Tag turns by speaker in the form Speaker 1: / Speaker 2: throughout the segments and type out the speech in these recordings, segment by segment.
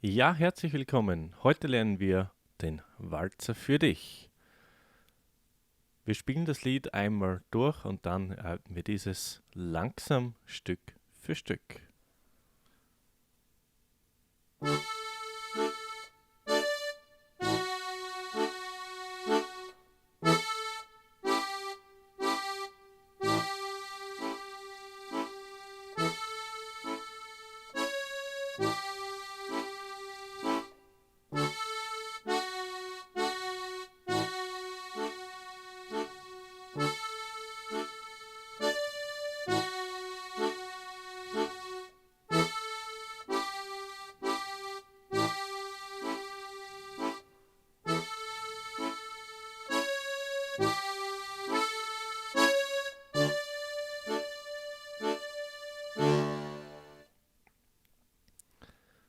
Speaker 1: Ja, herzlich willkommen. Heute lernen wir den Walzer für dich. Wir spielen das Lied einmal durch und dann erhalten wir dieses langsam Stück für Stück.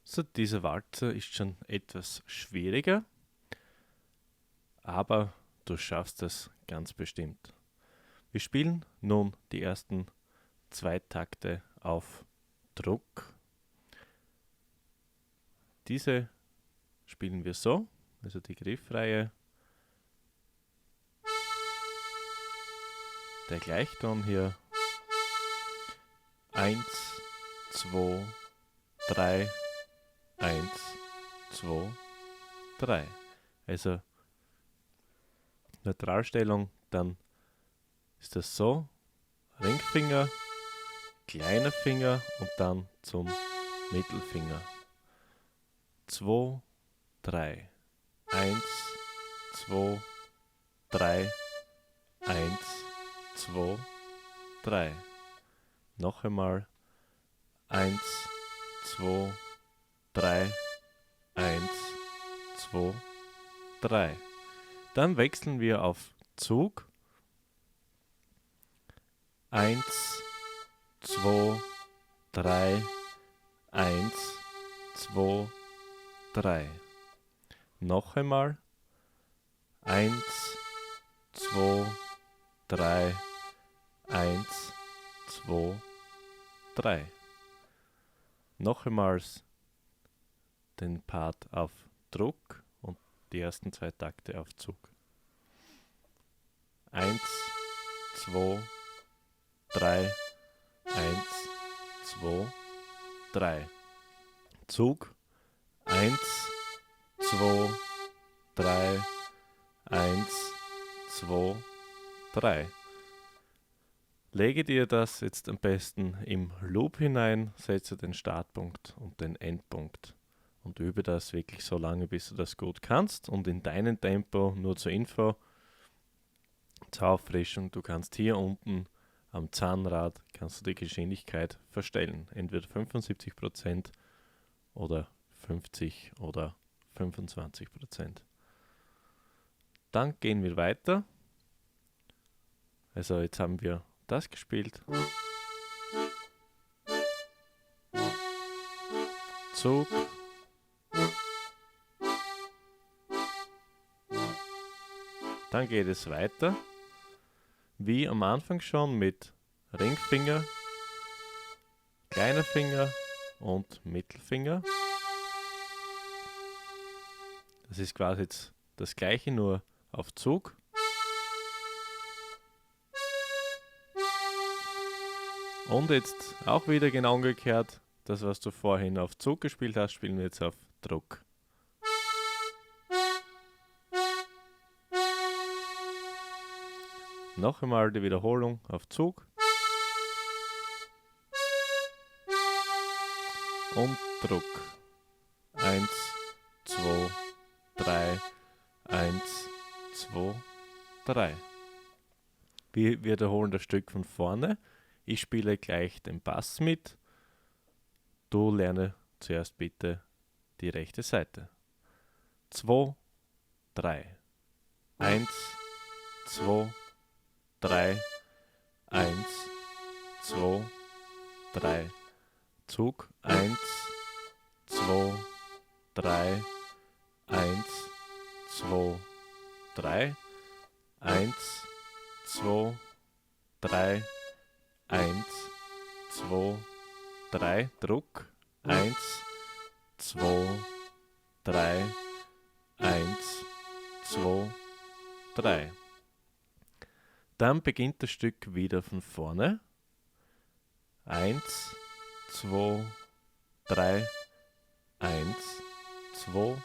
Speaker 1: So, dieser Walzer ist schon etwas schwieriger, aber du schaffst es ganz bestimmt. Wir spielen nun die ersten 2 Takte auf Druck. Diese spielen wir so, also die Griffreihe. Der Gleichton hier 1, 2, 3, 1, 2, 3. Also Neutralstellung, dann ist das so, Ringfinger, kleiner Finger und dann zum Mittelfinger. 2, 3, 1, 2, 3, 1, 2, 3. Noch einmal 1, 2, 3, 1, 2, 3. Dann wechseln wir auf Zug. 1, 2, 3, 1, 2, 3. Noch einmal 1, 2, 3, 1, 2, 3. Noch einmal den Part auf Druck und die ersten 2 Takte auf Zug. 1, 2, 3, 1, 2, 3. Zug 1, 2, 3, 1, 2, 3. Lege dir das jetzt am besten im Loop hinein, setze den Startpunkt und den Endpunkt und übe das wirklich so lange, bis du das gut kannst und in deinem Tempo. Nur zur Info, zur Auffrischung, du kannst hier unten am Zahnrad kannst du die Geschwindigkeit verstellen, entweder 75% oder 50 oder 25%. Dann gehen wir weiter. Also jetzt haben wir das gespielt. Zug. Dann geht es weiter. Wie am Anfang schon mit Ringfinger, kleiner Finger und Mittelfinger. Das ist quasi jetzt das gleiche, nur auf Zug. Und jetzt auch wieder genau umgekehrt. Das, was du vorhin auf Zug gespielt hast, spielen wir jetzt auf Druck. Noch einmal die Wiederholung auf Zug. Und Druck. 1, 2, 3, 1, 2, 3. Wir wiederholen das Stück von vorne. Ich spiele gleich den Bass mit. Du lerne zuerst bitte die rechte Seite. 2, 3. 1, 2, 3, 1, 2, 3. Zug 1, 2, 3, 1, 2, 3, 1, 2, 3, 1, 2, 3, Druck 1, 2, 3, 1, 2, 3. Dann beginnt das Stück wieder von vorne. 1, 2, 3, 1, 2,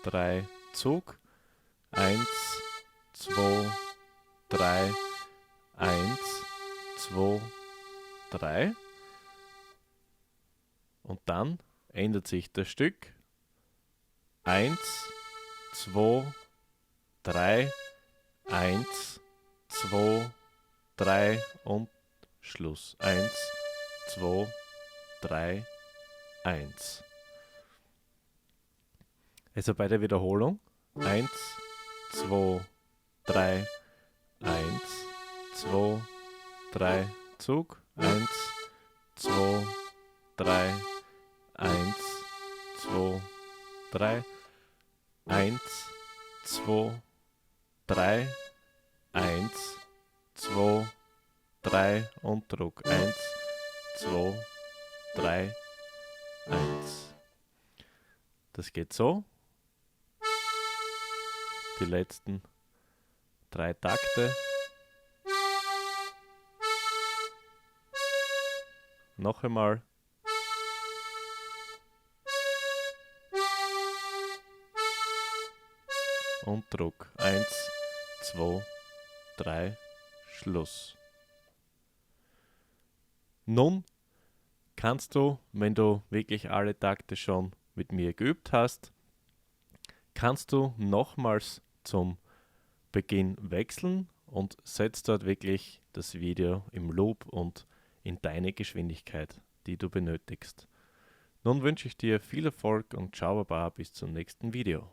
Speaker 1: 3, Zug. 1, 2, 3, 1, 2, 3. Und dann ändert sich das Stück. 1, 2, 3, 1, 2, 3 und Schluss. 1, 2, 3, 1. Also bei der Wiederholung. 1, 2, 3, 1, 2, 3, Zug. 1, 2, 3, 1, 2, 3, 1, 2, 3, 1, 2, 3 und Druck. 1, 2, 3, 1. Das geht so. Die letzten 3 Takte. Noch einmal. Und Druck. 1, 2, 3, Schluss. Nun kannst du, wenn du wirklich alle Takte schon mit mir geübt hast, kannst du nochmals zum Beginn wechseln und setzt dort wirklich das Video im Loop und in deine Geschwindigkeit, die du benötigst. Nun wünsche ich dir viel Erfolg und ciao baba bis zum nächsten Video.